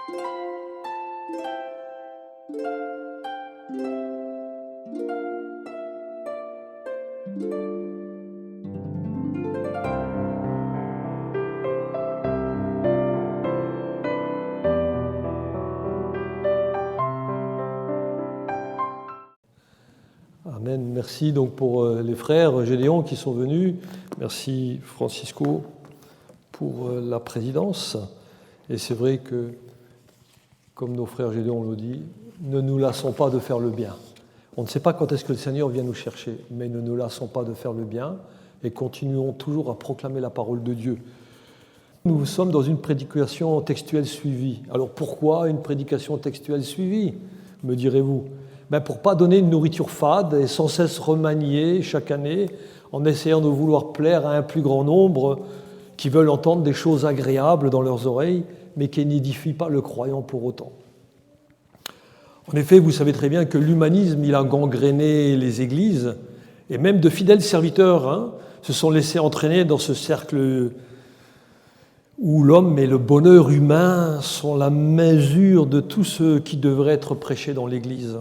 Amen. Merci donc pour les frères Gédéon qui sont venus. Merci Francisco pour la présidence. Et c'est vrai que, comme nos frères Gédéon l'ont dit, ne nous lassons pas de faire le bien. On ne sait pas quand est-ce que le Seigneur vient nous chercher, mais ne nous lassons pas de faire le bien et continuons toujours à proclamer la parole de Dieu. Nous sommes dans une prédication textuelle suivie. Alors pourquoi une prédication textuelle suivie, me direz-vous ? Pour ne pas donner une nourriture fade et sans cesse remaniée chaque année en essayant de vouloir plaire à un plus grand nombre qui veulent entendre des choses agréables dans leurs oreilles, mais qui n'édifient pas le croyant pour autant. En effet, vous savez très bien que l'humanisme, il a gangréné les églises, et même de fidèles serviteurs se sont laissés entraîner dans ce cercle où l'homme et le bonheur humain sont la mesure de tout ce qui devrait être prêché dans l'Église.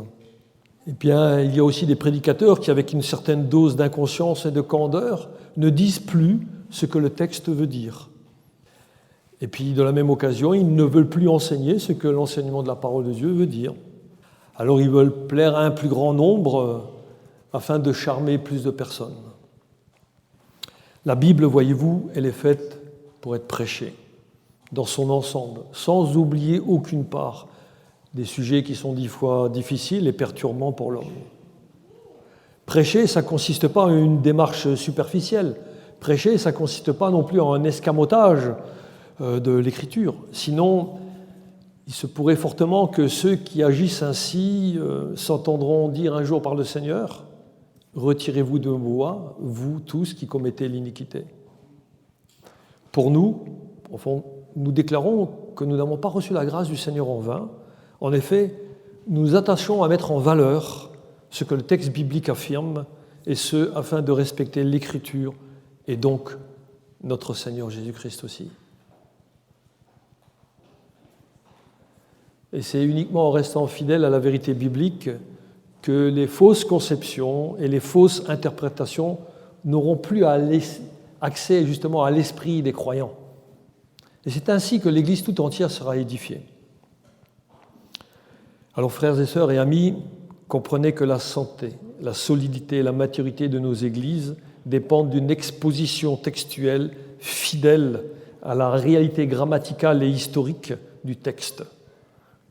Et bien, il y a aussi des prédicateurs qui, avec une certaine dose d'inconscience et de candeur, ne disent plus ce que le texte veut dire. Et puis, de la même occasion, ils ne veulent plus enseigner ce que l'enseignement de la parole de Dieu veut dire. Alors, ils veulent plaire à un plus grand nombre afin de charmer plus de personnes. La Bible, voyez-vous, elle est faite pour être prêchée dans son ensemble, sans oublier aucune part des sujets qui sont 10 fois difficiles et perturbants pour l'homme. Prêcher, ça ne consiste pas en une démarche superficielle. Prêcher, ça ne consiste pas non plus en un escamotage de l'Écriture. Sinon, il se pourrait fortement que ceux qui agissent ainsi s'entendront dire un jour par le Seigneur « Retirez-vous de moi, vous tous qui commettez l'iniquité ». Pour nous, au fond, nous déclarons que nous n'avons pas reçu la grâce du Seigneur en vain. En effet, nous nous attachons à mettre en valeur ce que le texte biblique affirme, et ce, afin de respecter l'Écriture et donc notre Seigneur Jésus-Christ aussi. Et c'est uniquement en restant fidèle à la vérité biblique que les fausses conceptions et les fausses interprétations n'auront plus accès justement à l'esprit des croyants. Et c'est ainsi que l'Église tout entière sera édifiée. Alors, frères et sœurs et amis, comprenez que la santé, la solidité et la maturité de nos églises dépendent d'une exposition textuelle fidèle à la réalité grammaticale et historique du texte.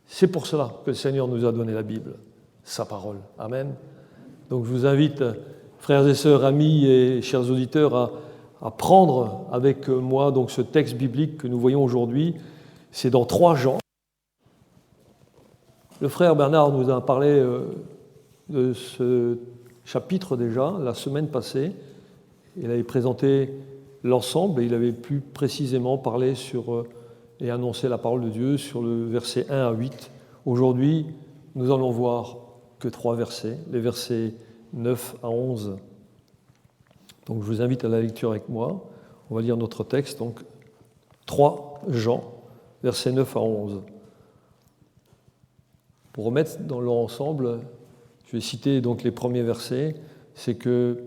C'est pour cela que le Seigneur nous a donné la Bible, sa parole. Amen. Donc, je vous invite, frères et sœurs, amis et chers auditeurs, à prendre avec moi donc, ce texte biblique que nous voyons aujourd'hui. C'est dans 3 Jean. Le frère Bernard nous a parlé de ce chapitre déjà la semaine passée. Il avait présenté l'ensemble et il avait plus précisément parlé et annoncé la parole de Dieu sur le verset 1 à 8. Aujourd'hui, nous allons voir que 3 versets, les versets 9 à 11. Donc je vous invite à la lecture avec moi. On va lire notre texte, donc 3 Jean, versets 9 à 11. Pour remettre dans l'ensemble, je vais citer donc les premiers versets, c'est que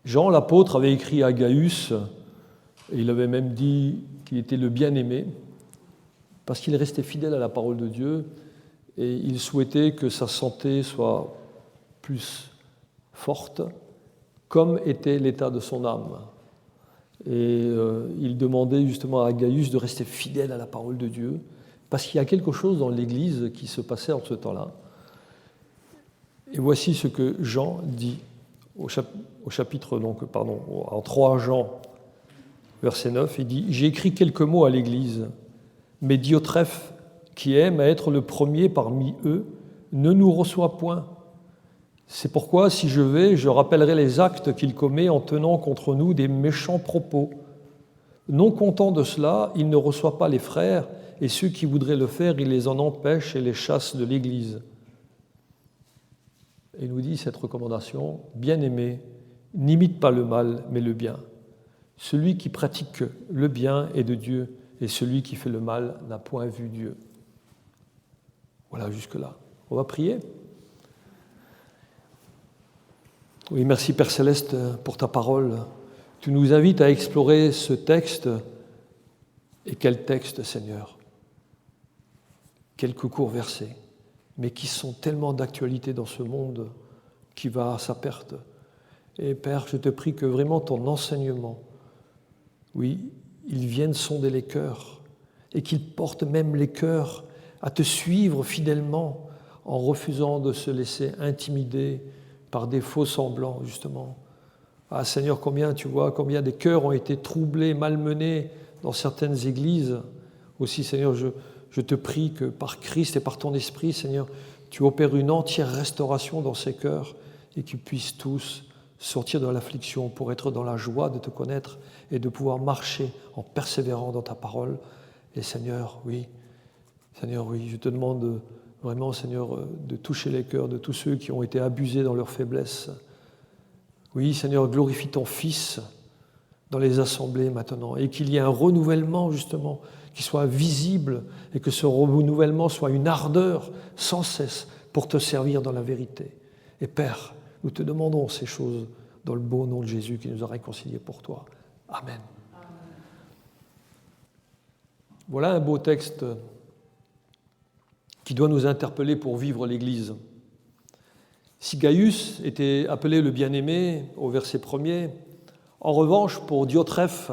Jean l'apôtre avait écrit à Gaius, et il avait même dit qu'il était le bien-aimé, parce qu'il restait fidèle à la parole de Dieu, et il souhaitait que sa santé soit plus forte, comme était l'état de son âme. Et il demandait justement à Gaius de rester fidèle à la parole de Dieu, parce qu'il y a quelque chose dans l'Église qui se passait en ce temps-là. Et voici ce que Jean dit au chapitre, en 3 Jean, verset 9, il dit « J'ai écrit quelques mots à l'Église, mais Diotrephe, qui aime à être le premier parmi eux, ne nous reçoit point. C'est pourquoi, si je vais, je rappellerai les actes qu'il commet en tenant contre nous des méchants propos. Non content de cela, il ne reçoit pas les frères, et ceux qui voudraient le faire, il les en empêche et les chasse de l'Église. » Et il nous dit cette recommandation, « Bien-aimé, n'imite pas le mal, mais le bien. Celui qui pratique le bien est de Dieu, et celui qui fait le mal n'a point vu Dieu. » Voilà, jusque-là. On va prier. Oui, merci Père Céleste pour ta parole. Tu nous invites à explorer ce texte. Et quel texte, Seigneur! Quelques courts versets, mais qui sont tellement d'actualité dans ce monde qui va à sa perte. Et Père, je te prie que vraiment ton enseignement, oui, il vienne sonder les cœurs et qu'il porte même les cœurs à te suivre fidèlement en refusant de se laisser intimider par des faux semblants, justement. Ah Seigneur, combien tu vois, combien des cœurs ont été troublés, malmenés dans certaines églises. Aussi, Seigneur, je te prie que par Christ et par ton Esprit, Seigneur, tu opères une entière restauration dans ces cœurs et qu'ils puissent tous sortir de l'affliction pour être dans la joie de te connaître et de pouvoir marcher en persévérant dans ta parole. Et Seigneur, oui, je te demande vraiment, Seigneur, de toucher les cœurs de tous ceux qui ont été abusés dans leur faiblesse. Oui, Seigneur, glorifie ton Fils dans les assemblées maintenant et qu'il y ait un renouvellement, justement, qui soit visible et que ce renouvellement soit une ardeur sans cesse pour te servir dans la vérité. Et Père, nous te demandons ces choses dans le beau nom de Jésus qui nous a réconciliés pour toi. Amen. Amen. Voilà un beau texte qui doit nous interpeller pour vivre l'Église. Si Gaius était appelé le bien-aimé au verset 1er, en revanche, pour Diotrephe,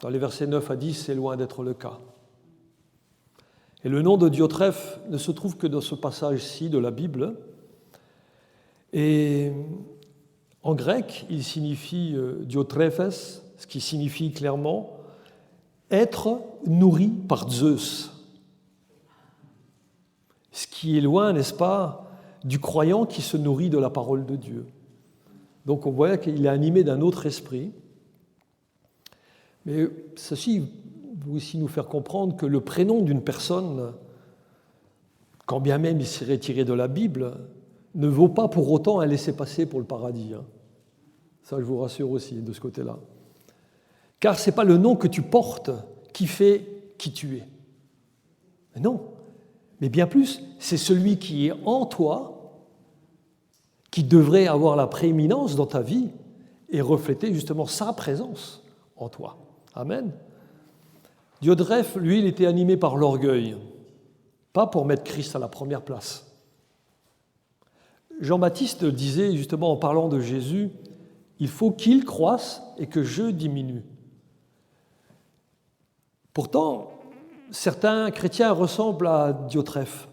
dans les versets 9 à 10, c'est loin d'être le cas. Et le nom de Diotrephe ne se trouve que dans ce passage-ci de la Bible. Et en grec, il signifie Diotrephes, ce qui signifie clairement être nourri par Zeus. Ce qui est loin, n'est-ce pas, du croyant qui se nourrit de la parole de Dieu. Donc on voit qu'il est animé d'un autre esprit. Mais ceci veut aussi nous faire comprendre que le prénom d'une personne, quand bien même il serait tiré de la Bible, ne vaut pas pour autant un laissez-passer pour le paradis. Ça, je vous rassure aussi de ce côté-là. Car ce n'est pas le nom que tu portes qui fait qui tu es. Mais non. Mais bien plus, c'est celui qui est en toi qui devrait avoir la prééminence dans ta vie et refléter justement sa présence en toi. Amen. Diotrephe, lui, il était animé par l'orgueil, pas pour mettre Christ à la première place. Jean-Baptiste disait justement en parlant de Jésus, il faut qu'il croisse et que je diminue. Pourtant, certains chrétiens ressemblent à Diotrephe.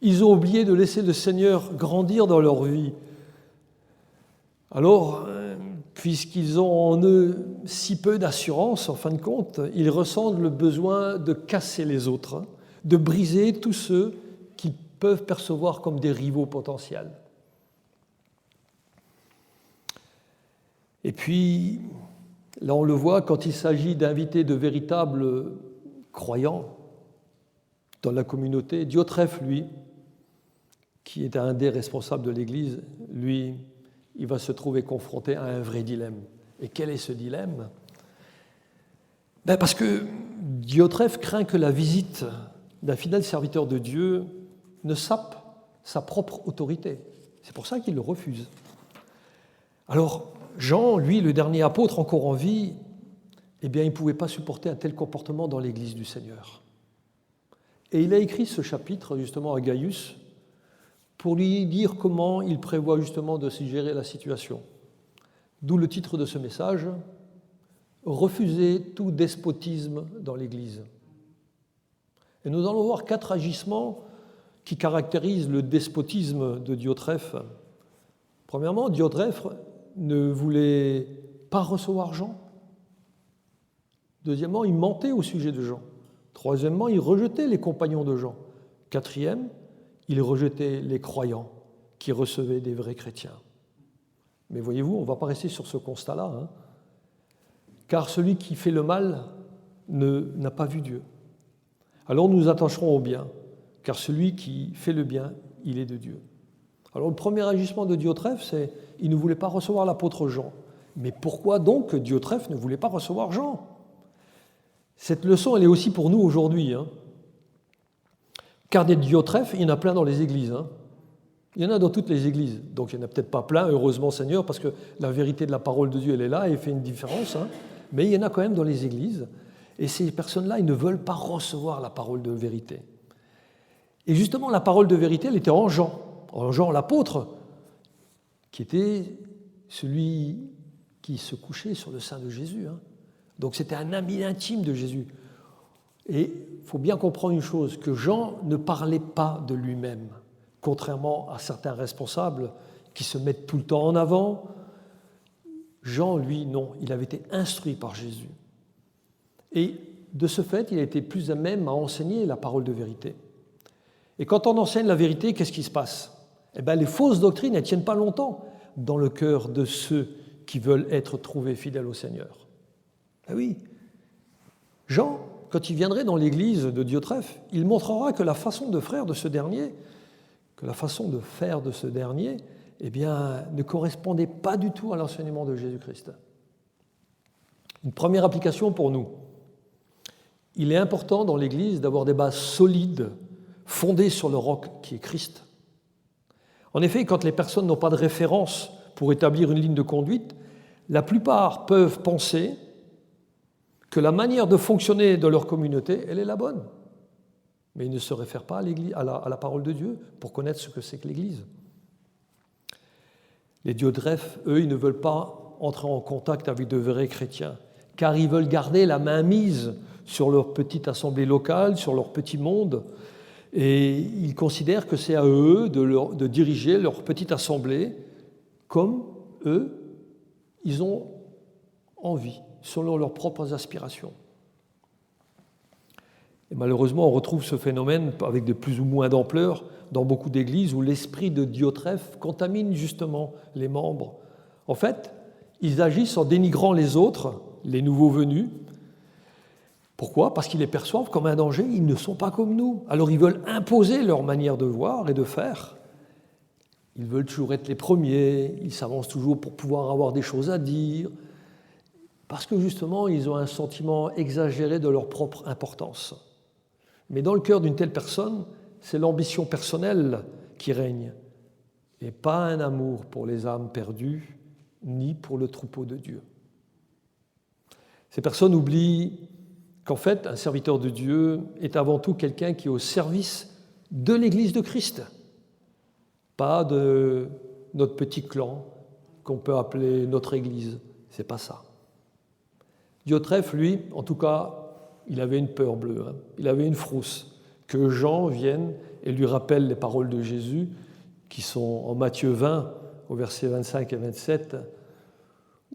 Ils ont oublié de laisser le Seigneur grandir dans leur vie. Alors, puisqu'ils ont en eux si peu d'assurance, en fin de compte, ils ressentent le besoin de casser les autres, de briser tous ceux qu'ils peuvent percevoir comme des rivaux potentiels. Et puis, là on le voit, quand il s'agit d'inviter de véritables croyants dans la communauté, Diotrephe, lui, qui est un des responsables de l'Église, lui, il va se trouver confronté à un vrai dilemme. Et quel est ce dilemme ? Parce que Diotrephe craint que la visite d'un fidèle serviteur de Dieu ne sape sa propre autorité. C'est pour ça qu'il le refuse. Alors, Jean, lui, le dernier apôtre encore en vie, eh bien, il ne pouvait pas supporter un tel comportement dans l'Église du Seigneur. Et il a écrit ce chapitre, justement, à Gaius, pour lui dire comment il prévoit justement de gérer la situation. D'où le titre de ce message, « Refuser tout despotisme dans l'Église ». Et nous allons voir 4 agissements qui caractérisent le despotisme de Diotrephe. Premièrement, Diotrephe ne voulait pas recevoir Jean. Deuxièmement, il mentait au sujet de Jean. Troisièmement, il rejetait les compagnons de Jean. Quatrième, il rejetait les croyants qui recevaient des vrais chrétiens. Mais voyez-vous, on ne va pas rester sur ce constat-là, car celui qui fait le mal n'a pas vu Dieu. Alors nous nous attacherons au bien, car celui qui fait le bien, il est de Dieu. Alors le premier agissement de Diotrephe, c'est qu'il ne voulait pas recevoir l'apôtre Jean. Mais pourquoi donc Diotrephe ne voulait pas recevoir Jean ? Cette leçon, elle est aussi pour nous aujourd'hui. Car des Diotrephes, il y en a plein dans les églises. Hein. Il y en a dans toutes les églises. Donc il n'y en a peut-être pas plein, heureusement Seigneur, parce que la vérité de la parole de Dieu, elle est là et elle fait une différence. Hein. Mais il y en a quand même dans les églises. Et ces personnes-là, ils ne veulent pas recevoir la parole de vérité. Et justement, la parole de vérité, elle était en Jean. En Jean, l'apôtre, qui était celui qui se couchait sur le sein de Jésus. Hein. Donc c'était un ami intime de Jésus. Et il faut bien comprendre une chose, que Jean ne parlait pas de lui-même, contrairement à certains responsables qui se mettent tout le temps en avant. Jean, lui, non, il avait été instruit par Jésus. Et de ce fait, il a été plus à même à enseigner la parole de vérité. Et quand on enseigne la vérité, qu'est-ce qui se passe ? Eh bien, les fausses doctrines, elles ne tiennent pas longtemps dans le cœur de ceux qui veulent être trouvés fidèles au Seigneur. Eh oui, Jean, quand il viendrait dans l'église de Diotrephe, il montrera que la façon de faire de ce dernier, eh bien, ne correspondait pas du tout à l'enseignement de Jésus-Christ. Une première application pour nous. Il est important dans l'Église d'avoir des bases solides, fondées sur le roc qui est Christ. En effet, quand les personnes n'ont pas de référence pour établir une ligne de conduite, la plupart peuvent penser que la manière de fonctionner de leur communauté, elle est la bonne. Mais ils ne se réfèrent pas à la parole de Dieu pour connaître ce que c'est que l'Église. Les Diotrephes, eux, ils ne veulent pas entrer en contact avec de vrais chrétiens, car ils veulent garder la main mise sur leur petite assemblée locale, sur leur petit monde, et ils considèrent que c'est à eux de diriger leur petite assemblée comme eux, ils ont envie, selon leurs propres aspirations. Et malheureusement, on retrouve ce phénomène avec de plus ou moins d'ampleur dans beaucoup d'églises où l'esprit de Diotrephe contamine justement les membres. En fait, ils agissent en dénigrant les autres, les nouveaux venus. Pourquoi ? Parce qu'ils les perçoivent comme un danger, ils ne sont pas comme nous. Alors ils veulent imposer leur manière de voir et de faire. Ils veulent toujours être les premiers, ils s'avancent toujours pour pouvoir avoir des choses à dire, parce que justement, ils ont un sentiment exagéré de leur propre importance. Mais dans le cœur d'une telle personne, c'est l'ambition personnelle qui règne, et pas un amour pour les âmes perdues, ni pour le troupeau de Dieu. Ces personnes oublient qu'en fait, un serviteur de Dieu est avant tout quelqu'un qui est au service de l'Église de Christ, pas de notre petit clan qu'on peut appeler notre Église. C'est pas ça. Diotrephe, lui, en tout cas, il avait une peur bleue, hein. Il avait une frousse, que Jean vienne et lui rappelle les paroles de Jésus qui sont en Matthieu 20, au verset 25 et 27,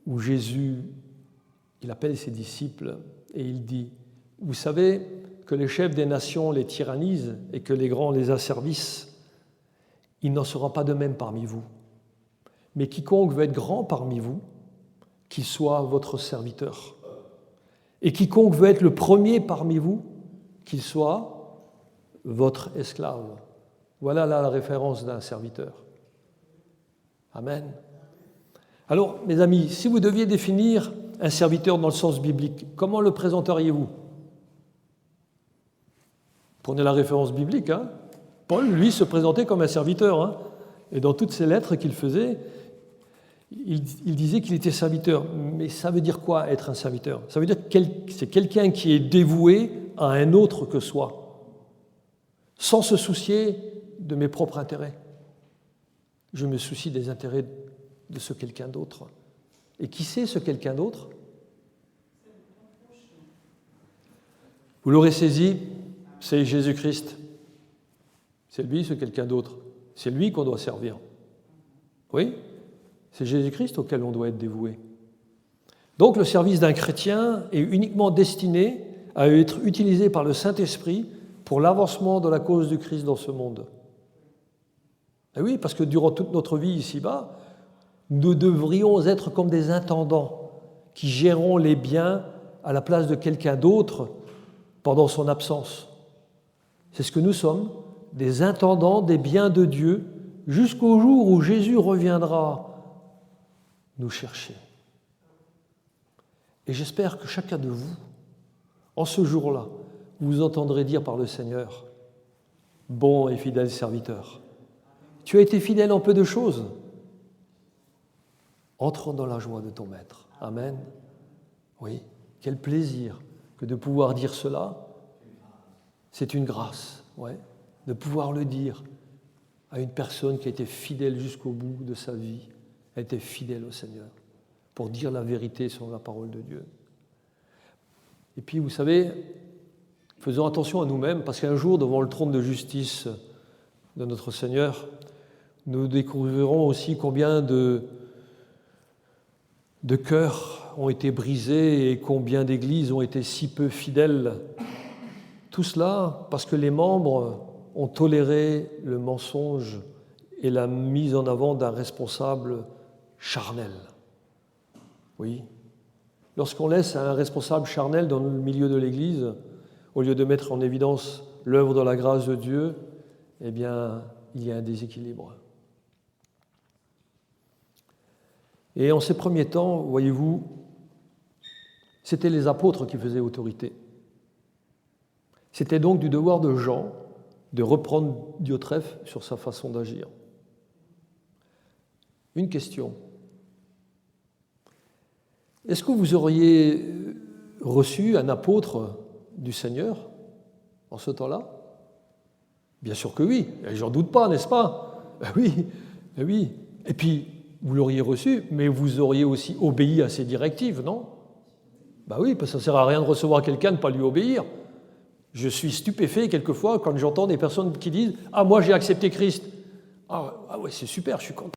où Jésus, il appelle ses disciples et il dit « Vous savez que les chefs des nations les tyrannisent et que les grands les asservissent. Il n'en sera pas de même parmi vous. Mais quiconque veut être grand parmi vous, qu'il soit votre serviteur. Et quiconque veut être le premier parmi vous, qu'il soit votre esclave. » Voilà là la référence d'un serviteur. Amen. Alors, mes amis, si vous deviez définir un serviteur dans le sens biblique, comment le présenteriez-vous ? Prenez la référence biblique. Hein. Paul, lui, se présentait comme un serviteur. Hein. Et dans toutes ses lettres qu'il faisait, il disait qu'il était serviteur. Mais ça veut dire quoi, être un serviteur ? Ça veut dire que c'est quelqu'un qui est dévoué à un autre que soi, sans se soucier de mes propres intérêts. Je me soucie des intérêts de ce quelqu'un d'autre. Et qui c'est ce quelqu'un d'autre ? Vous l'aurez saisi, c'est Jésus-Christ. C'est lui, ce quelqu'un d'autre. C'est lui qu'on doit servir. Oui ? C'est Jésus-Christ auquel on doit être dévoué. Donc le service d'un chrétien est uniquement destiné à être utilisé par le Saint-Esprit pour l'avancement de la cause du Christ dans ce monde. Et oui, parce que durant toute notre vie ici-bas, nous devrions être comme des intendants qui géreront les biens à la place de quelqu'un d'autre pendant son absence. C'est ce que nous sommes, des intendants des biens de Dieu, jusqu'au jour où Jésus reviendra nous chercher. Et j'espère que chacun de vous, en ce jour-là, vous entendrez dire par le Seigneur, « bon et fidèle serviteur. Tu as été fidèle en peu de choses. Entrons dans la joie de ton maître. Amen. Oui, quel plaisir que de pouvoir dire cela. C'est une grâce, ouais, de pouvoir le dire à une personne qui a été fidèle jusqu'au bout de sa vie, a été fidèle au Seigneur, pour dire la vérité sur la parole de Dieu. Et puis, vous savez, faisons attention à nous-mêmes, parce qu'un jour, devant le trône de justice de notre Seigneur, nous découvrirons aussi combien de cœurs ont été brisés et combien d'églises ont été si peu fidèles. Tout cela parce que les membres ont toléré le mensonge et la mise en avant d'un responsable charnel. Oui. Lorsqu'on laisse un responsable charnel dans le milieu de l'Église, au lieu de mettre en évidence l'œuvre de la grâce de Dieu, eh bien, il y a un déséquilibre. Et en ces premiers temps, voyez-vous, c'était les apôtres qui faisaient autorité. C'était donc du devoir de Jean de reprendre Diotrephe sur sa façon d'agir. Une question. Est-ce que vous auriez reçu un apôtre du Seigneur en ce temps-là? Bien sûr que oui, et j'en doute pas, n'est-ce pas? Oui, oui. Et puis, vous l'auriez reçu, mais vous auriez aussi obéi à ses directives, non? Oui, parce que ça ne sert à rien de recevoir quelqu'un, de ne pas lui obéir. Je suis stupéfait quelquefois quand j'entends des personnes qui disent « Ah, moi j'ai accepté Christ. » Ah ouais, c'est super, je suis content.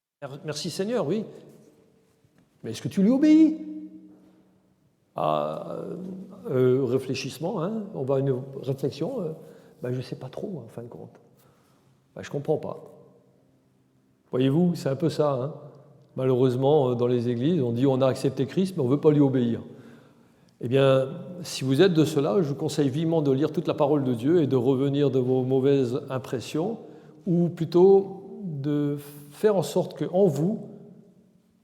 Merci Seigneur, oui. Mais est-ce que tu lui obéis? Réfléchissement, hein, on va à une réflexion. Je ne sais pas trop, en fin de compte. Je ne comprends pas. Voyez-vous, c'est un peu ça. Hein. Malheureusement, dans les églises, on dit on a accepté Christ, mais on ne veut pas lui obéir. Eh bien, si vous êtes de cela, je vous conseille vivement de lire toute la parole de Dieu et de revenir de vos mauvaises impressions, ou plutôt de faire en sorte qu'en vous,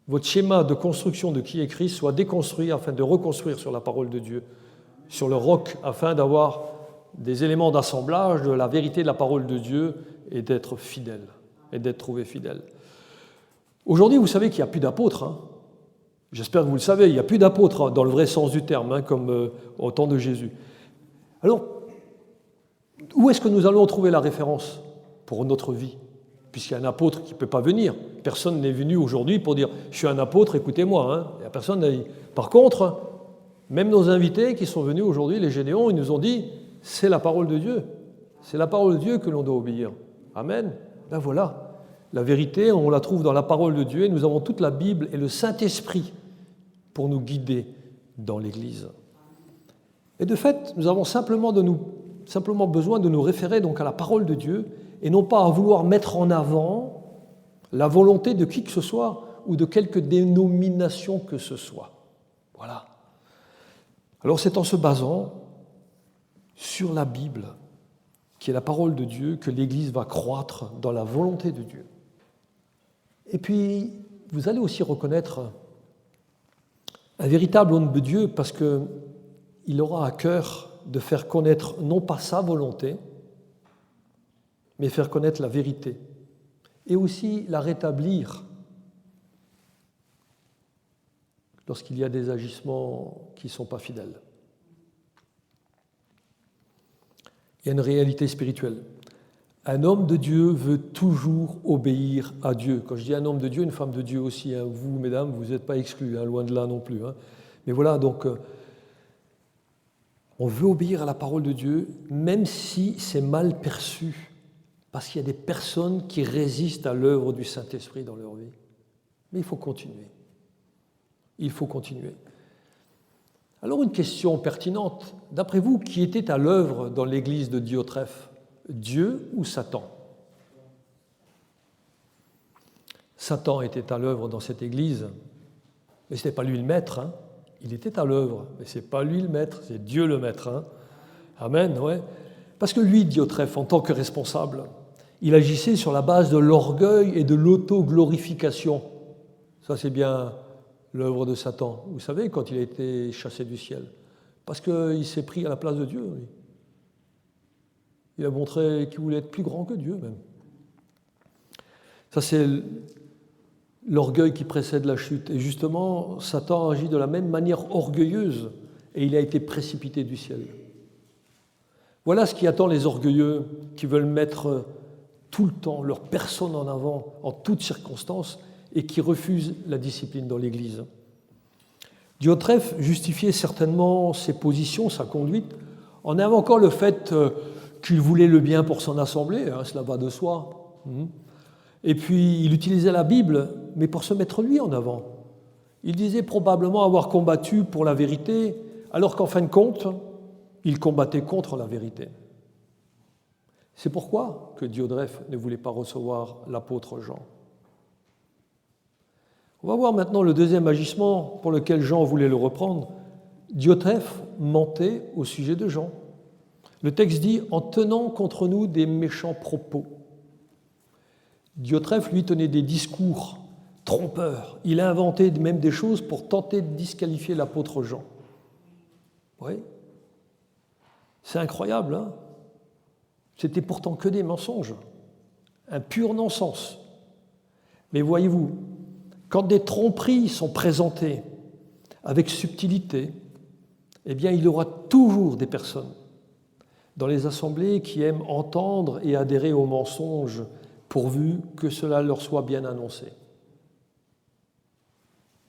votre schéma de construction de qui est Christ soit déconstruit afin de reconstruire sur la parole de Dieu, sur le roc, afin d'avoir des éléments d'assemblage de la vérité de la parole de Dieu et d'être fidèle, et d'être trouvé fidèle. Aujourd'hui, vous savez qu'il n'y a plus d'apôtres, hein. J'espère que vous le savez, il n'y a plus d'apôtres dans le vrai sens du terme, hein, comme au temps de Jésus. Alors, où est-ce que nous allons trouver la référence pour notre vie? Puisqu'il y a un apôtre qui ne peut pas venir. Personne n'est venu aujourd'hui pour dire « je suis un apôtre, écoutez-moi hein. ». Il n'y a personne. Par contre, même nos invités qui sont venus aujourd'hui, les Gédéons, ils nous ont dit « c'est la parole de Dieu. C'est la parole de Dieu que l'on doit obéir. » Amen. Ben voilà. La vérité, on la trouve dans la parole de Dieu et nous avons toute la Bible et le Saint-Esprit pour nous guider dans l'Église. Et de fait, nous avons simplement besoin de nous référer donc à la parole de Dieu et non pas à vouloir mettre en avant la volonté de qui que ce soit ou de quelque dénomination que ce soit. Voilà. Alors c'est en se basant sur la Bible, qui est la parole de Dieu, que l'Église va croître dans la volonté de Dieu. Et puis, vous allez aussi reconnaître un véritable homme de Dieu parce qu'il aura à cœur de faire connaître non pas sa volonté, mais faire connaître la vérité et aussi la rétablir lorsqu'il y a des agissements qui ne sont pas fidèles. Il y a une réalité spirituelle. Un homme de Dieu veut toujours obéir à Dieu. Quand je dis un homme de Dieu, une femme de Dieu aussi. Hein. Vous, mesdames, vous n'êtes pas exclus, hein, loin de là non plus. Hein. Mais voilà, donc, on veut obéir à la parole de Dieu, même si c'est mal perçu, parce qu'il y a des personnes qui résistent à l'œuvre du Saint-Esprit dans leur vie. Mais il faut continuer. Il faut continuer. Alors, une question pertinente. D'après vous, qui était à l'œuvre dans l'église de Diotrephe? Dieu ou Satan? Satan était à l'œuvre dans cette église, mais ce n'était pas lui le maître. Hein. Il était à l'œuvre, mais ce n'est pas lui le maître, c'est Dieu le maître. Hein. Amen, ouais. Parce que lui, Diotrephe, en tant que responsable, il agissait sur la base de l'orgueil et de l'auto-glorification. Ça, c'est bien l'œuvre de Satan. Vous savez, quand il a été chassé du ciel. Parce qu'il s'est pris à la place de Dieu, lui. Il a montré qu'il voulait être plus grand que Dieu même. Ça, c'est l'orgueil qui précède la chute. Et justement, Satan agit de la même manière orgueilleuse et il a été précipité du ciel. Voilà ce qui attend les orgueilleux qui veulent mettre tout le temps leur personne en avant, en toutes circonstances, et qui refusent la discipline dans l'Église. Diotrephe justifiait certainement ses positions, sa conduite, en invoquant le fait qu'il voulait le bien pour son assemblée, cela va de soi. Et puis il utilisait la Bible, mais pour se mettre lui en avant. Il disait probablement avoir combattu pour la vérité, alors qu'en fin de compte, il combattait contre la vérité. C'est pourquoi que Diotrephe ne voulait pas recevoir l'apôtre Jean. On va voir maintenant le deuxième agissement pour lequel Jean voulait le reprendre. Diotrephe mentait au sujet de Jean. Le texte dit « en tenant contre nous des méchants propos ». Diotrephe, lui, tenait des discours trompeurs. Il a inventé même des choses pour tenter de disqualifier l'apôtre Jean. Oui, c'est incroyable, hein ? C'était pourtant que des mensonges, un pur non-sens. Mais voyez-vous, quand des tromperies sont présentées avec subtilité, eh bien, il y aura toujours des personnes dans les assemblées qui aiment entendre et adhérer aux mensonges pourvu que cela leur soit bien annoncé.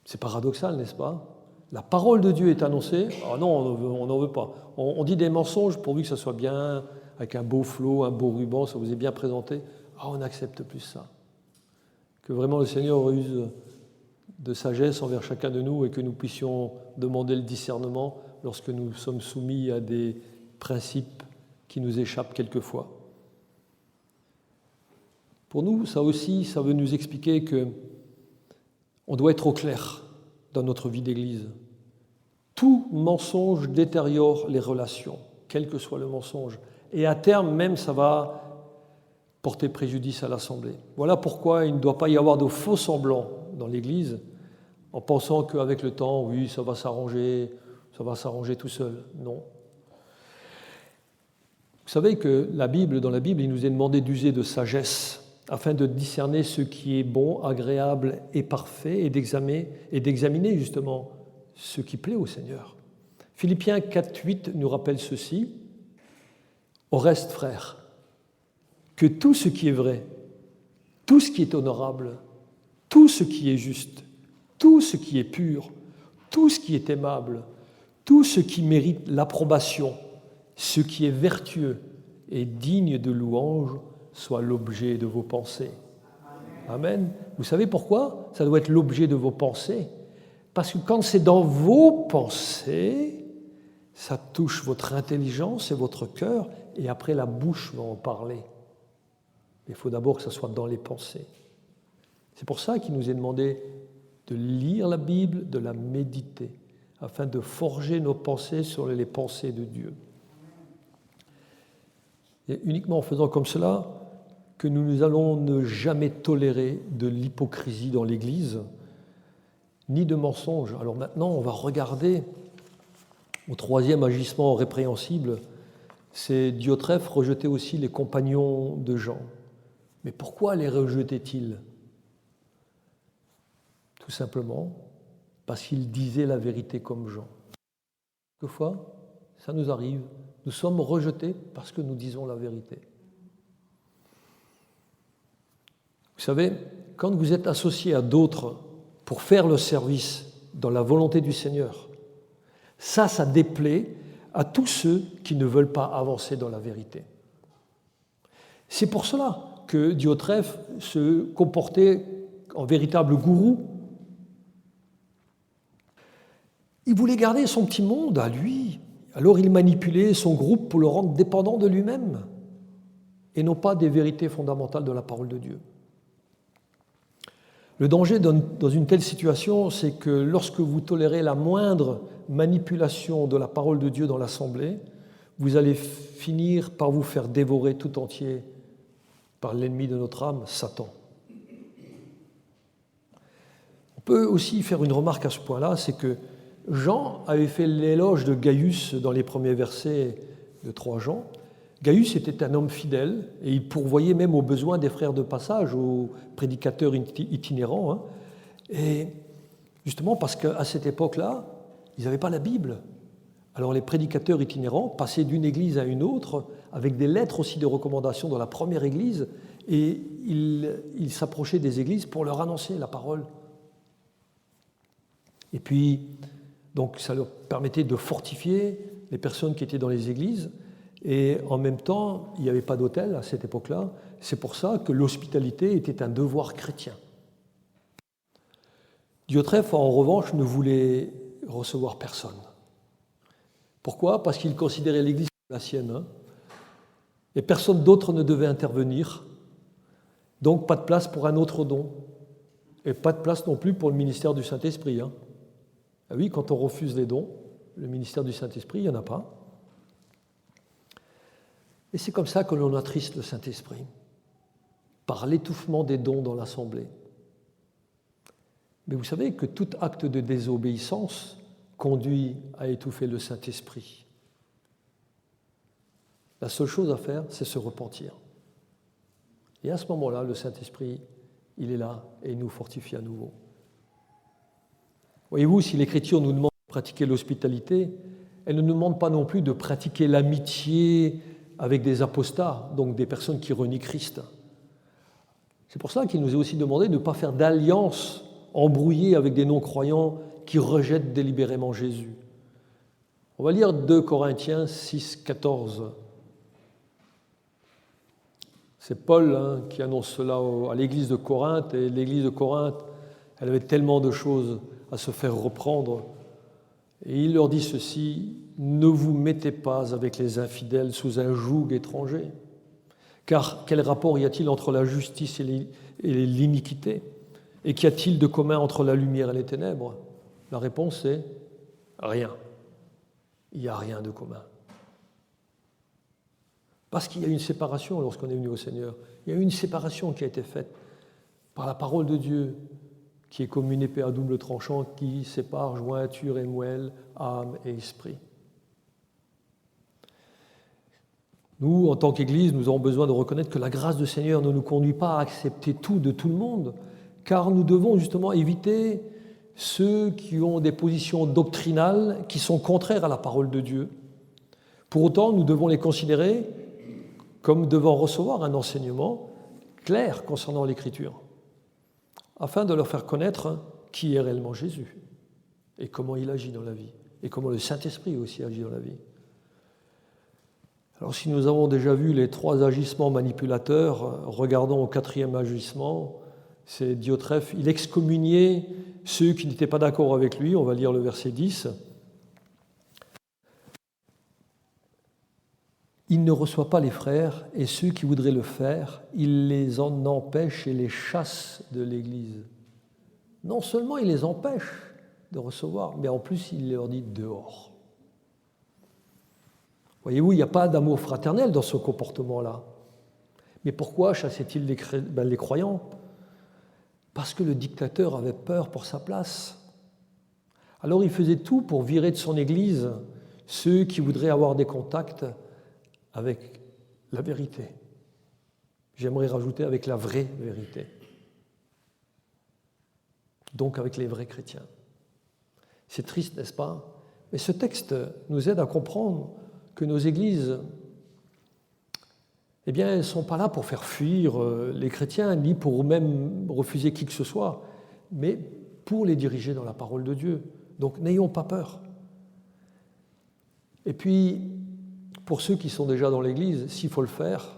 C'est paradoxal, n'est-ce pas ? La parole de Dieu est annoncée, ah non, on n'en veut pas. On dit des mensonges pourvu que ça soit bien, avec un beau flot, un beau ruban, ça vous est bien présenté. Ah, on n'accepte plus ça. Que vraiment le Seigneur use de sagesse envers chacun de nous et que nous puissions demander le discernement lorsque nous sommes soumis à des principes qui nous échappent quelquefois. Pour nous, ça aussi, ça veut nous expliquer qu'on doit être au clair dans notre vie d'Église. Tout mensonge détériore les relations, quel que soit le mensonge. Et à terme, même, ça va porter préjudice à l'Assemblée. Voilà pourquoi il ne doit pas y avoir de faux semblants dans l'Église, en pensant qu'avec le temps, oui, ça va s'arranger tout seul. Non. Vous savez que dans la Bible, il nous est demandé d'user de sagesse afin de discerner ce qui est bon, agréable et parfait et d'examiner justement ce qui plaît au Seigneur. Philippiens 4:8 nous rappelle ceci. Au reste, frères, que tout ce qui est vrai, tout ce qui est honorable, tout ce qui est juste, tout ce qui est pur, tout ce qui est aimable, tout ce qui mérite l'approbation, ce qui est vertueux et digne de louange, soit l'objet de vos pensées. Amen. Vous savez pourquoi ça doit être l'objet de vos pensées? Parce que quand c'est dans vos pensées, ça touche votre intelligence et votre cœur, et après la bouche va en parler. Il faut d'abord que ça soit dans les pensées. C'est pour ça qu'il nous est demandé de lire la Bible, de la méditer, afin de forger nos pensées sur les pensées de Dieu. Et uniquement en faisant comme cela que nous allons ne jamais tolérer de l'hypocrisie dans l'Église, ni de mensonges. Alors maintenant, on va regarder au troisième agissement répréhensible, c'est Diotrephe rejetait aussi les compagnons de Jean. Mais pourquoi les rejetait-il ? Tout simplement parce qu'il disait la vérité comme Jean. Quelquefois, ça nous arrive. Nous sommes rejetés parce que nous disons la vérité. Vous savez, quand vous êtes associé à d'autres pour faire le service dans la volonté du Seigneur, ça déplaît à tous ceux qui ne veulent pas avancer dans la vérité. C'est pour cela que Diotrephe se comportait en véritable gourou. Il voulait garder son petit monde à lui. Alors il manipulait son groupe pour le rendre dépendant de lui-même et non pas des vérités fondamentales de la parole de Dieu. Le danger dans une telle situation, c'est que lorsque vous tolérez la moindre manipulation de la parole de Dieu dans l'Assemblée, vous allez finir par vous faire dévorer tout entier par l'ennemi de notre âme, Satan. On peut aussi faire une remarque à ce point-là, c'est que Jean avait fait l'éloge de Gaius dans les premiers versets de 3 Jean, Gaius était un homme fidèle et il pourvoyait même aux besoins des frères de passage, aux prédicateurs itinérants. Hein. Et justement parce qu'à cette époque-là, ils n'avaient pas la Bible. Alors les prédicateurs itinérants passaient d'une église à une autre avec des lettres aussi de recommandation dans la première église et ils s'approchaient des églises pour leur annoncer la parole. Et puis, donc ça leur permettait de fortifier les personnes qui étaient dans les églises. Et en même temps, il n'y avait pas d'hôtel à cette époque-là. C'est pour ça que l'hospitalité était un devoir chrétien. Diotrephe, en revanche, ne voulait recevoir personne. Pourquoi ? Parce qu'il considérait l'Église comme la sienne. Hein, et personne d'autre ne devait intervenir. Donc pas de place pour un autre don. Et pas de place non plus pour le ministère du Saint-Esprit. Hein. Ah oui, quand on refuse les dons, le ministère du Saint-Esprit, il n'y en a pas. Et c'est comme ça que l'on attriste le Saint-Esprit, par l'étouffement des dons dans l'Assemblée. Mais vous savez que tout acte de désobéissance conduit à étouffer le Saint-Esprit. La seule chose à faire, c'est se repentir. Et à ce moment-là, le Saint-Esprit, il est là et il nous fortifie à nouveau. Voyez-vous, si l'Écriture nous demande de pratiquer l'hospitalité, elle ne nous demande pas non plus de pratiquer l'amitié avec des apostats, donc des personnes qui renient Christ. C'est pour ça qu'il nous est aussi demandé de ne pas faire d'alliance embrouillée avec des non-croyants qui rejettent délibérément Jésus. On va lire 2 Corinthiens 6, 14. C'est Paul qui annonce cela à l'église de Corinthe, et l'église de Corinthe, elle avait tellement de choses à se faire reprendre. Et il leur dit ceci: ne vous mettez pas avec les infidèles sous un joug étranger. Car quel rapport y a-t-il entre la justice et l'iniquité? Et qu'y a-t-il de commun entre la lumière et les ténèbres? La réponse est rien. Il n'y a rien de commun. Parce qu'il y a une séparation lorsqu'on est venu au Seigneur. Il y a une séparation qui a été faite par la parole de Dieu, qui est comme une épée à double tranchant qui sépare jointure et moelle, âme et esprit. Nous, en tant qu'Église, nous avons besoin de reconnaître que la grâce du Seigneur ne nous conduit pas à accepter tout de tout le monde, car nous devons justement éviter ceux qui ont des positions doctrinales qui sont contraires à la parole de Dieu. Pour autant, nous devons les considérer comme devant recevoir un enseignement clair concernant l'Écriture, afin de leur faire connaître qui est réellement Jésus et comment il agit dans la vie, et comment le Saint-Esprit aussi agit dans la vie. Alors si nous avons déjà vu les 3 agissements manipulateurs, regardons au 4e agissement, c'est Diotrephe, il excommuniait ceux qui n'étaient pas d'accord avec lui, on va lire le verset 10. Il ne reçoit pas les frères, et ceux qui voudraient le faire, il les en empêche et les chasse de l'Église. Non seulement il les empêche de recevoir, mais en plus il leur dit dehors. Voyez-vous, il n'y a pas d'amour fraternel dans ce comportement-là. Mais pourquoi chassait-il les croyants? Parce que le dictateur avait peur pour sa place. Alors il faisait tout pour virer de son Église ceux qui voudraient avoir des contacts avec la vérité. J'aimerais rajouter avec la vraie vérité. Donc avec les vrais chrétiens. C'est triste, n'est-ce pas? Mais ce texte nous aide à comprendre que nos églises, eh bien, elles ne sont pas là pour faire fuir les chrétiens, ni pour même refuser qui que ce soit, mais pour les diriger dans la parole de Dieu. Donc n'ayons pas peur. Et puis, pour ceux qui sont déjà dans l'Église, s'il faut le faire,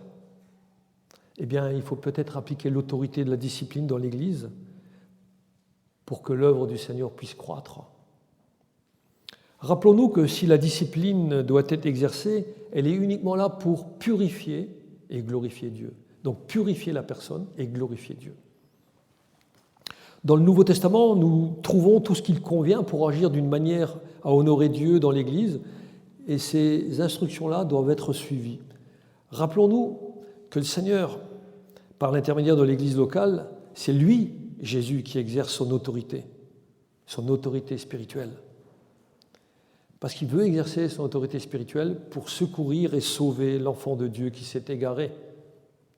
eh bien, il faut peut-être appliquer l'autorité de la discipline dans l'Église pour que l'œuvre du Seigneur puisse croître. Rappelons-nous que si la discipline doit être exercée, elle est uniquement là pour purifier et glorifier Dieu. Donc purifier la personne et glorifier Dieu. Dans le Nouveau Testament, nous trouvons tout ce qu'il convient pour agir d'une manière à honorer Dieu dans l'Église, et ces instructions-là doivent être suivies. Rappelons-nous que le Seigneur, par l'intermédiaire de l'Église locale, c'est lui, Jésus, qui exerce son autorité spirituelle. Parce qu'il veut exercer son autorité spirituelle pour secourir et sauver l'enfant de Dieu qui s'est égaré.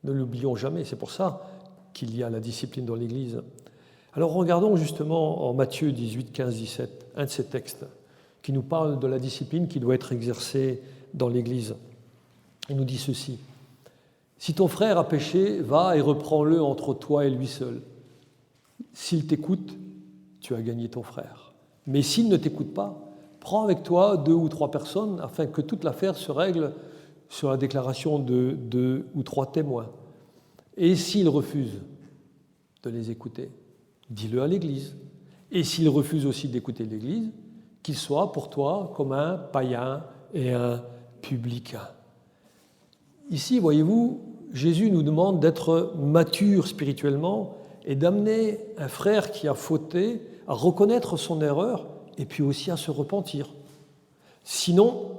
Ne l'oublions jamais, c'est pour ça qu'il y a la discipline dans l'Église. Alors regardons justement en Matthieu 18, 15, 17, un de ces textes qui nous parle de la discipline qui doit être exercée dans l'Église. Il nous dit ceci. « Si ton frère a péché, va et reprends-le entre toi et lui seul. S'il t'écoute, tu as gagné ton frère. Mais s'il ne t'écoute pas, prends avec toi 2 ou 3 personnes afin que toute l'affaire se règle sur la déclaration de 2 ou 3 témoins. Et s'il refuse de les écouter, dis-le à l'Église. Et s'il refuse aussi d'écouter l'Église, qu'il soit pour toi comme un païen et un publicain. » Ici, voyez-vous, Jésus nous demande d'être mature spirituellement et d'amener un frère qui a fauté à reconnaître son erreur et puis aussi à se repentir. Sinon,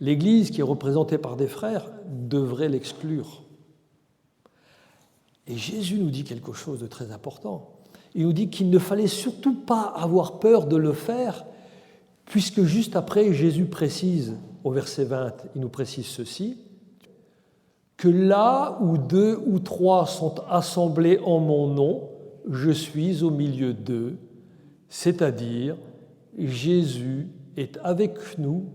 l'Église, qui est représentée par des frères, devrait l'exclure. Et Jésus nous dit quelque chose de très important. Il nous dit qu'il ne fallait surtout pas avoir peur de le faire, puisque juste après, Jésus précise, au verset 20, il nous précise ceci, que là où 2 ou 3 sont assemblés en mon nom, je suis au milieu d'eux, c'est-à-dire Jésus est avec nous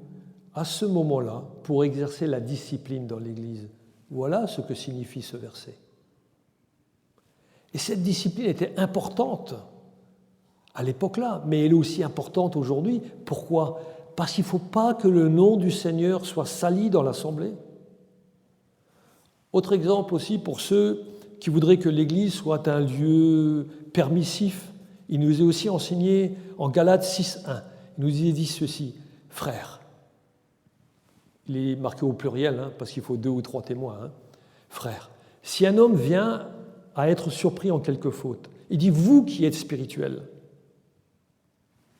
à ce moment-là pour exercer la discipline dans l'Église. Voilà ce que signifie ce verset. Et cette discipline était importante à l'époque-là, mais elle est aussi importante aujourd'hui. Pourquoi ? Parce qu'il ne faut pas que le nom du Seigneur soit sali dans l'assemblée. Autre exemple aussi pour ceux qui voudraient que l'Église soit un lieu permissif. Il nous est aussi enseigné en Galates 6.1. Il nous est dit ceci, « Frères ». Il est marqué au pluriel, parce qu'il faut 2 ou 3 témoins. « Frères, si un homme vient à être surpris en quelque faute, il dit, vous qui êtes spirituels,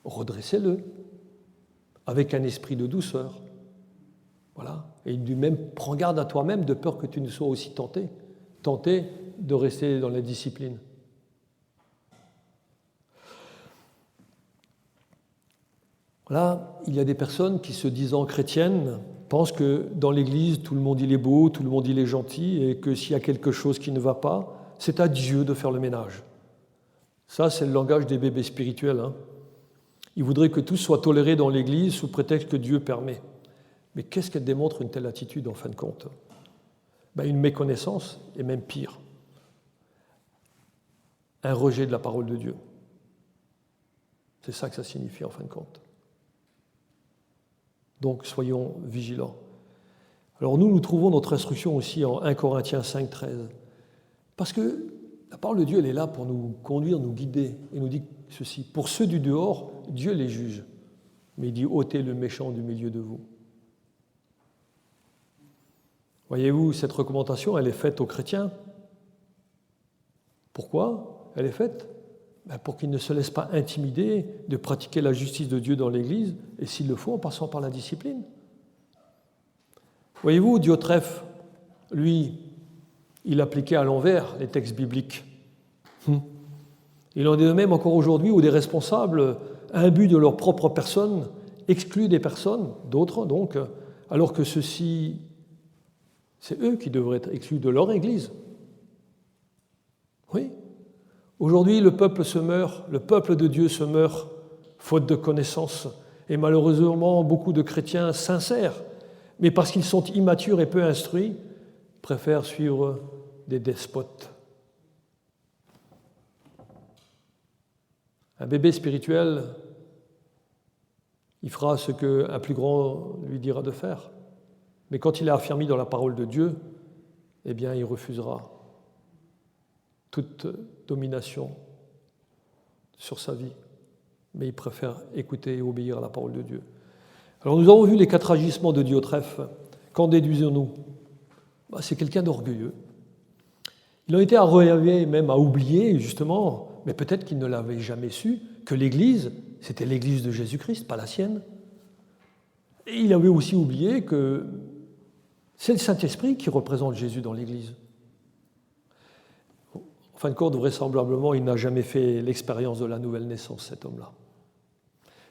redressez-le avec un esprit de douceur. » Voilà. Et il dit même, prends garde à toi-même de peur que tu ne sois aussi tenté de rester dans la discipline. Voilà, il y a des personnes qui, se disant chrétiennes, pensent que dans l'Église, tout le monde il est beau, tout le monde il est gentil, et que s'il y a quelque chose qui ne va pas, c'est à Dieu de faire le ménage. Ça, c'est le langage des bébés spirituels. Ils voudraient que tout soit toléré dans l'Église sous prétexte que Dieu permet. Mais qu'est-ce qu'elle démontre une telle attitude en fin de compte ? Une méconnaissance, et même pire, un rejet de la parole de Dieu. C'est ça que ça signifie en fin de compte. Donc soyons vigilants. Alors nous trouvons notre instruction aussi en 1 Corinthiens 5, 13. Parce que la parole de Dieu, elle est là pour nous conduire, nous guider. Et nous dit ceci, pour ceux du dehors, Dieu les juge. Mais il dit, ôtez le méchant du milieu de vous. Voyez-vous, cette recommandation, elle est faite aux chrétiens. Pourquoi elle est faite ? Pour qu'ils ne se laissent pas intimider de pratiquer la justice de Dieu dans l'Église, et s'il le faut, en passant par la discipline. Voyez-vous, Diotrephe, lui, il appliquait à l'envers les textes bibliques. Il en est de même encore aujourd'hui où des responsables, imbus de leur propre personne, excluent des personnes, d'autres donc, alors que ceux-ci, c'est eux qui devraient être exclus de leur Église. Oui. Aujourd'hui, le peuple se meurt, le peuple de Dieu se meurt, faute de connaissance. Et malheureusement, beaucoup de chrétiens sincères, mais parce qu'ils sont immatures et peu instruits, préfèrent suivre des despotes. Un bébé spirituel, il fera ce qu'un plus grand lui dira de faire. Mais quand il est affermi dans la parole de Dieu, eh bien, il refusera toute domination sur sa vie. Mais il préfère écouter et obéir à la parole de Dieu. Alors nous avons vu les 4 agissements de Diotrephe. Qu'en déduisons-nous ? C'est quelqu'un d'orgueilleux. Il en était arrivé même à oublier, justement, mais peut-être qu'il ne l'avait jamais su, que l'Église, c'était l'Église de Jésus-Christ, pas la sienne. Et il avait aussi oublié que c'est le Saint-Esprit qui représente Jésus dans l'Église. En fin de compte, vraisemblablement, il n'a jamais fait l'expérience de la nouvelle naissance, cet homme-là.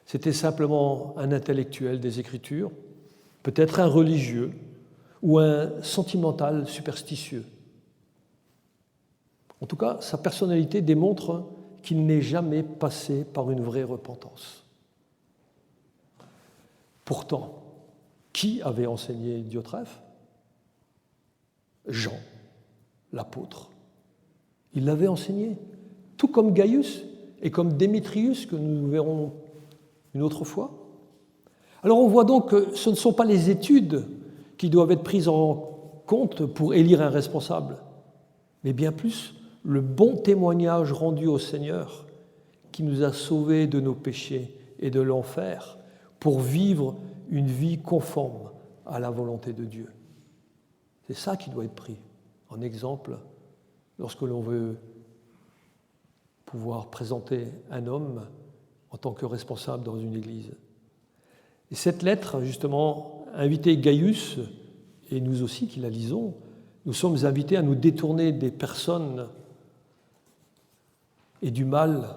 C'était simplement un intellectuel des Écritures, peut-être un religieux ou un sentimental superstitieux. En tout cas, sa personnalité démontre qu'il n'est jamais passé par une vraie repentance. Pourtant, qui avait enseigné Diotrephe ? Jean, l'apôtre. Il l'avait enseigné, tout comme Gaius et comme Démétrius, que nous verrons une autre fois. Alors on voit donc que ce ne sont pas les études qui doivent être prises en compte pour élire un responsable, mais bien plus le bon témoignage rendu au Seigneur qui nous a sauvés de nos péchés et de l'enfer pour vivre une vie conforme à la volonté de Dieu. C'est ça qui doit être pris en exemple lorsque l'on veut pouvoir présenter un homme en tant que responsable dans une église. Et cette lettre, justement, invitait Gaius, et nous aussi qui la lisons, nous sommes invités à nous détourner des personnes et du mal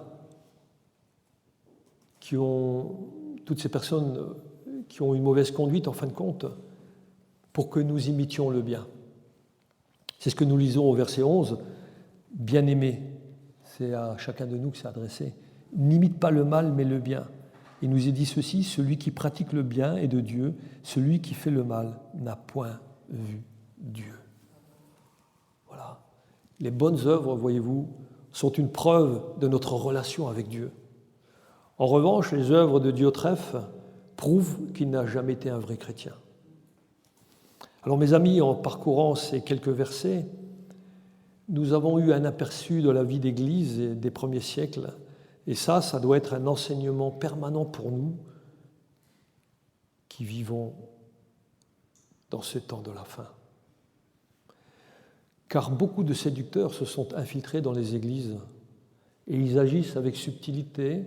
toutes ces personnes qui ont une mauvaise conduite en fin de compte, pour que nous imitions le bien. C'est ce que nous lisons au verset 11. « Bien-aimés », c'est à chacun de nous que c'est adressé, « n'imite pas le mal mais le bien. » Il nous est dit ceci, « Celui qui pratique le bien est de Dieu, celui qui fait le mal n'a point vu Dieu. » Voilà. Les bonnes œuvres, voyez-vous, sont une preuve de notre relation avec Dieu. En revanche, les œuvres de Diotrephe prouvent qu'il n'a jamais été un vrai chrétien. Alors mes amis, en parcourant ces quelques versets, nous avons eu un aperçu de la vie d'Église des premiers siècles, et ça doit être un enseignement permanent pour nous qui vivons dans ce temps de la fin. Car beaucoup de séducteurs se sont infiltrés dans les églises et ils agissent avec subtilité.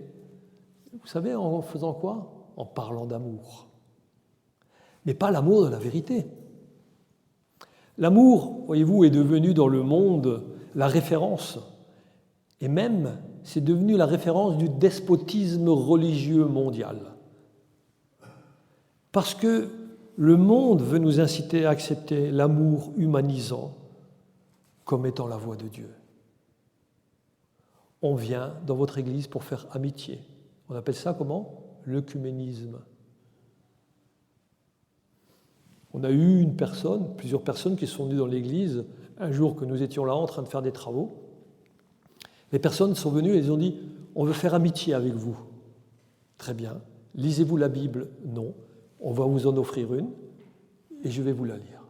Vous savez, en faisant quoi ? En parlant d'amour. Mais pas l'amour de la vérité. L'amour, voyez-vous, est devenu dans le monde la référence. Et même, c'est devenu la référence du despotisme religieux mondial. Parce que le monde veut nous inciter à accepter l'amour humanisant comme étant la voie de Dieu. On vient dans votre église pour faire amitié. On appelle ça comment ? L'œcuménisme. On a eu plusieurs personnes qui sont venues dans l'église un jour que nous étions là en train de faire des travaux. Les personnes sont venues et elles ont dit « On veut faire amitié avec vous. » Très bien. Lisez-vous la Bible ? Non. On va vous en offrir une et je vais vous la lire.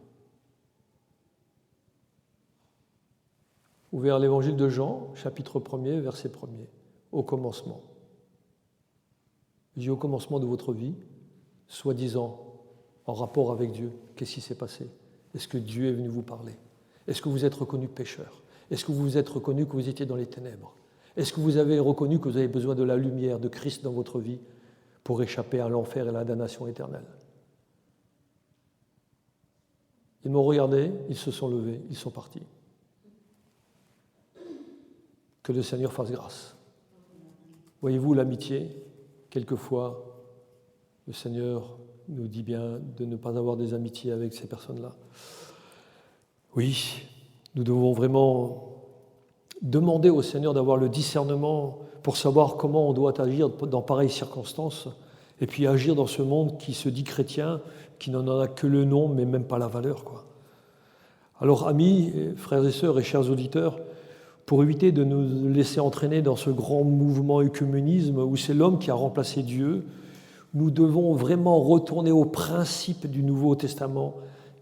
Ouvert l'évangile de Jean, chapitre 1er, verset 1er. Au commencement. Au commencement de votre vie, soi-disant en rapport avec Dieu, qu'est-ce qui s'est passé ? Est-ce que Dieu est venu vous parler ? Est-ce que vous êtes reconnu pécheur ? Est-ce que vous vous êtes reconnu que vous étiez dans les ténèbres ? Est-ce que vous avez reconnu que vous avez besoin de la lumière de Christ dans votre vie pour échapper à l'enfer et à la damnation éternelle ? Ils m'ont regardé, ils se sont levés, ils sont partis. Que le Seigneur fasse grâce. Voyez-vous, l'amitié, quelquefois, le Seigneur nous dit bien de ne pas avoir des amitiés avec ces personnes-là. Oui, nous devons vraiment demander au Seigneur d'avoir le discernement pour savoir comment on doit agir dans pareilles circonstances et puis agir dans ce monde qui se dit chrétien, qui n'en a que le nom, mais même pas la valeur, quoi. Alors, amis, frères et sœurs et chers auditeurs, pour éviter de nous laisser entraîner dans ce grand mouvement œcuménisme où c'est l'homme qui a remplacé Dieu, nous devons vraiment retourner au principe du Nouveau Testament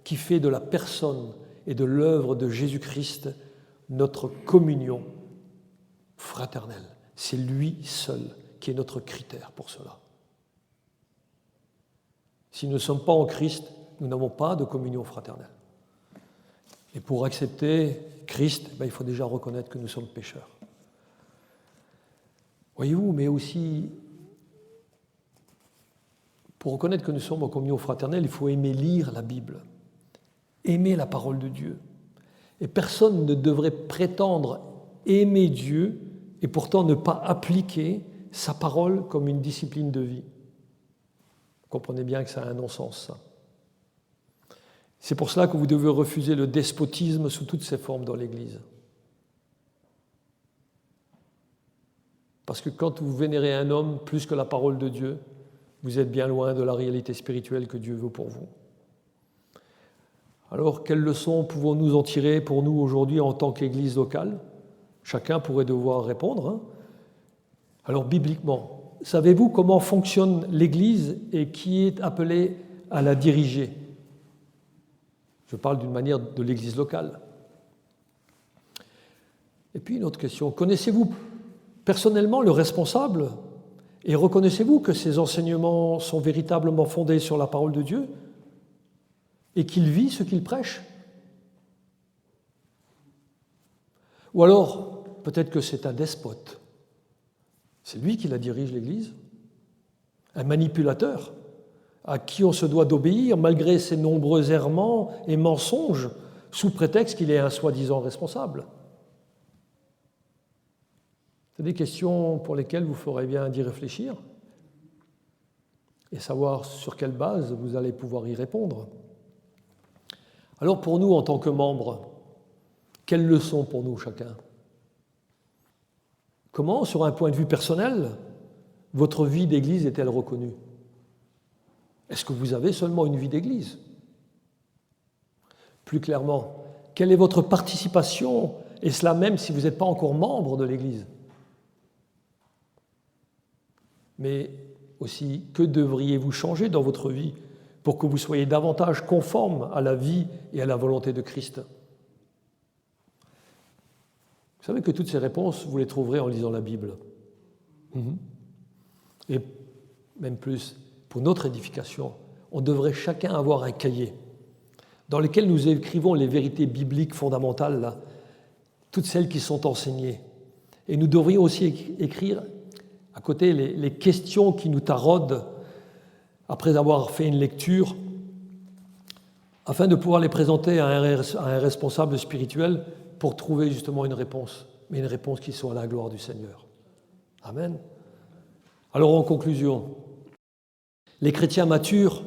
qui fait de la personne et de l'œuvre de Jésus-Christ notre communion fraternelle. C'est lui seul qui est notre critère pour cela. Si nous ne sommes pas en Christ, nous n'avons pas de communion fraternelle. Et pour accepter Christ, il faut déjà reconnaître que nous sommes pécheurs. Voyez-vous, mais aussi, pour reconnaître que nous sommes en communion fraternelle, il faut aimer lire la Bible, aimer la parole de Dieu. Et personne ne devrait prétendre aimer Dieu et pourtant ne pas appliquer sa parole comme une discipline de vie. Vous comprenez bien que ça a un non-sens, ça. C'est pour cela que vous devez refuser le despotisme sous toutes ses formes dans l'Église. Parce que quand vous vénérez un homme plus que la parole de Dieu, vous êtes bien loin de la réalité spirituelle que Dieu veut pour vous. Alors, quelles leçons pouvons-nous en tirer pour nous aujourd'hui en tant qu'Église locale ? Chacun pourrait devoir répondre. Alors, bibliquement, savez-vous comment fonctionne l'Église et qui est appelé à la diriger ? Je parle d'une manière de l'Église locale. Et puis une autre question, connaissez-vous personnellement le responsable et reconnaissez-vous que ses enseignements sont véritablement fondés sur la parole de Dieu et qu'il vit ce qu'il prêche ? Ou alors, peut-être que c'est un despote. C'est lui qui la dirige, l'Église. Un manipulateur à qui on se doit d'obéir malgré ses nombreux errements et mensonges sous prétexte qu'il est un soi-disant responsable. C'est des questions pour lesquelles vous ferez bien d'y réfléchir et savoir sur quelle base vous allez pouvoir y répondre. Alors pour nous, en tant que membres, quelles leçons pour nous chacun ? Comment, sur un point de vue personnel, votre vie d'Église est-elle reconnue ? Est-ce que vous avez seulement une vie d'Église ? Plus clairement, quelle est votre participation, et cela même si vous n'êtes pas encore membre de l'Église ? Mais aussi, que devriez-vous changer dans votre vie pour que vous soyez davantage conforme à la vie et à la volonté de Christ ? Vous savez que toutes ces réponses, vous les trouverez en lisant la Bible. Et même plus, pour notre édification, on devrait chacun avoir un cahier dans lequel nous écrivons les vérités bibliques fondamentales, là, toutes celles qui sont enseignées. Et nous devrions aussi écrire à côté les questions qui nous taraudent après avoir fait une lecture, afin de pouvoir les présenter à un responsable spirituel pour trouver justement une réponse, mais une réponse qui soit à la gloire du Seigneur. Amen. Alors en conclusion, les chrétiens matures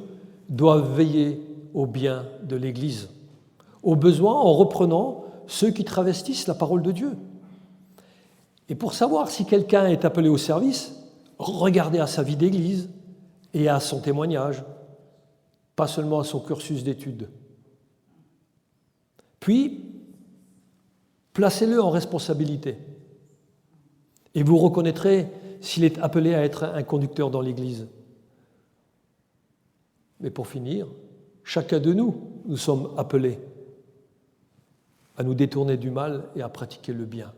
doivent veiller au bien de l'Église, au besoin en reprenant ceux qui travestissent la parole de Dieu. Et pour savoir si quelqu'un est appelé au service, regardez à sa vie d'Église et à son témoignage, pas seulement à son cursus d'études. Puis, placez-le en responsabilité et vous reconnaîtrez s'il est appelé à être un conducteur dans l'Église. Mais pour finir, chacun de nous sommes appelés à nous détourner du mal et à pratiquer le bien.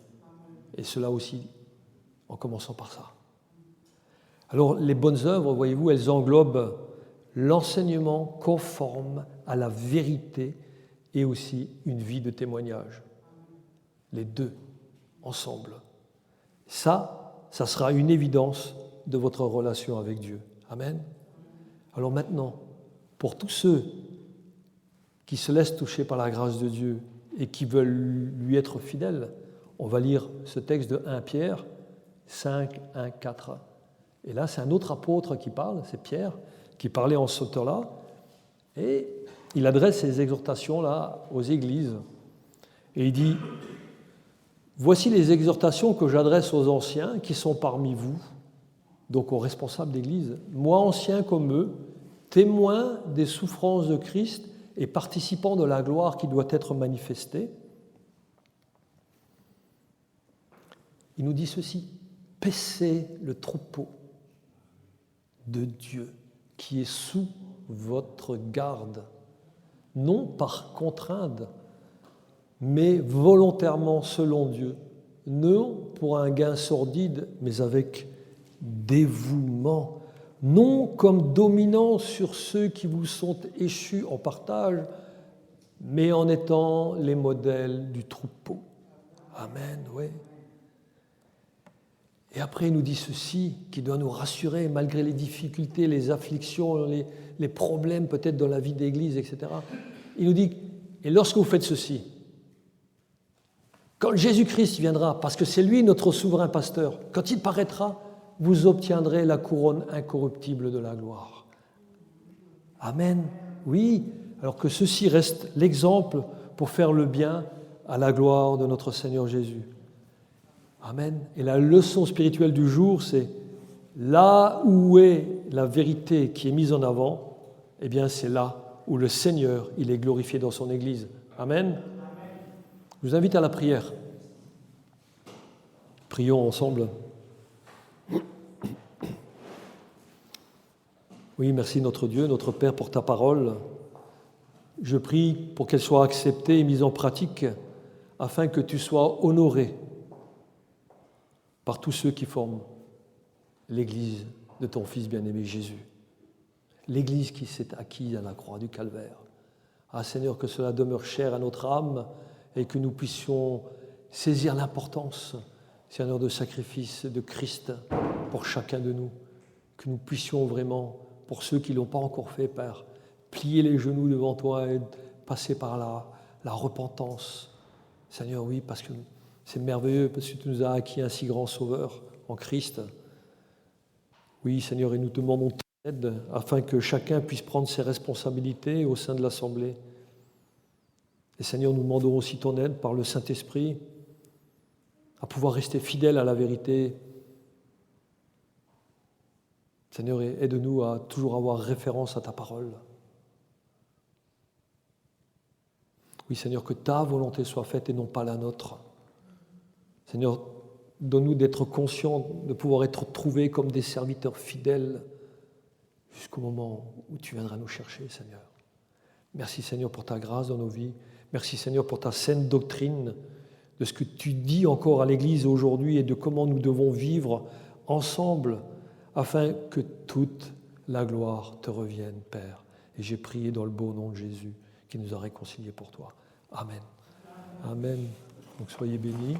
Et cela aussi, en commençant par ça. Alors, les bonnes œuvres, voyez-vous, elles englobent l'enseignement conforme à la vérité et aussi une vie de témoignage. Les deux, ensemble. Ça sera une évidence de votre relation avec Dieu. Amen. Alors maintenant, pour tous ceux qui se laissent toucher par la grâce de Dieu et qui veulent lui être fidèles, on va lire ce texte de 1 Pierre 5, 1, 4. Et là, c'est un autre apôtre qui parle, c'est Pierre, qui parlait en ce temps-là, et il adresse ces exhortations-là aux églises. Et il dit, « Voici les exhortations que j'adresse aux anciens qui sont parmi vous, donc aux responsables d'église, moi ancien comme eux, témoins des souffrances de Christ et participants de la gloire qui doit être manifestée. » Il nous dit ceci, « Paissez le troupeau de Dieu qui est sous votre garde, non par contrainte, mais volontairement selon Dieu, non pour un gain sordide, mais avec dévouement, non comme dominant sur ceux qui vous sont échus en partage, mais en étant les modèles du troupeau. » Amen, oui. Et après, il nous dit ceci, qui doit nous rassurer, malgré les difficultés, les afflictions, les problèmes peut-être dans la vie d'église, etc. Il nous dit, et lorsque vous faites ceci, quand Jésus-Christ viendra, parce que c'est lui notre souverain pasteur, quand il paraîtra, vous obtiendrez la couronne incorruptible de la gloire. Amen. Oui, alors que ceci reste l'exemple pour faire le bien à la gloire de notre Seigneur Jésus. Amen. Et la leçon spirituelle du jour, c'est là où est la vérité qui est mise en avant, eh bien c'est là où le Seigneur, il est glorifié dans son Église. Amen. Je vous invite à la prière. Prions ensemble. Oui, merci notre Dieu, notre Père, pour ta parole. Je prie pour qu'elle soit acceptée et mise en pratique afin que tu sois honoré par tous ceux qui forment l'Église de ton Fils bien-aimé Jésus. L'Église qui s'est acquise à la croix du Calvaire. Ah Seigneur, que cela demeure cher à notre âme et que nous puissions saisir l'importance, Seigneur, de sacrifice de Christ pour chacun de nous. Que nous puissions vraiment, pour ceux qui ne l'ont pas encore fait, Père, plier les genoux devant toi et passer par la repentance. Seigneur, oui, parce que c'est merveilleux, parce que tu nous as acquis un si grand sauveur en Christ. Oui, Seigneur, et nous te demandons ton aide afin que chacun puisse prendre ses responsabilités au sein de l'Assemblée. Et Seigneur, nous demandons aussi ton aide par le Saint-Esprit à pouvoir rester fidèles à la vérité. Seigneur, aide-nous à toujours avoir référence à ta parole. Oui, Seigneur, que ta volonté soit faite et non pas la nôtre. Seigneur, donne-nous d'être conscients, de pouvoir être trouvés comme des serviteurs fidèles jusqu'au moment où tu viendras nous chercher, Seigneur. Merci, Seigneur, pour ta grâce dans nos vies. Merci, Seigneur, pour ta saine doctrine, de ce que tu dis encore à l'Église aujourd'hui et de comment nous devons vivre ensemble afin que toute la gloire te revienne, Père. Et j'ai prié dans le beau nom de Jésus qui nous a réconciliés pour toi. Amen. Amen. Donc soyez bénis.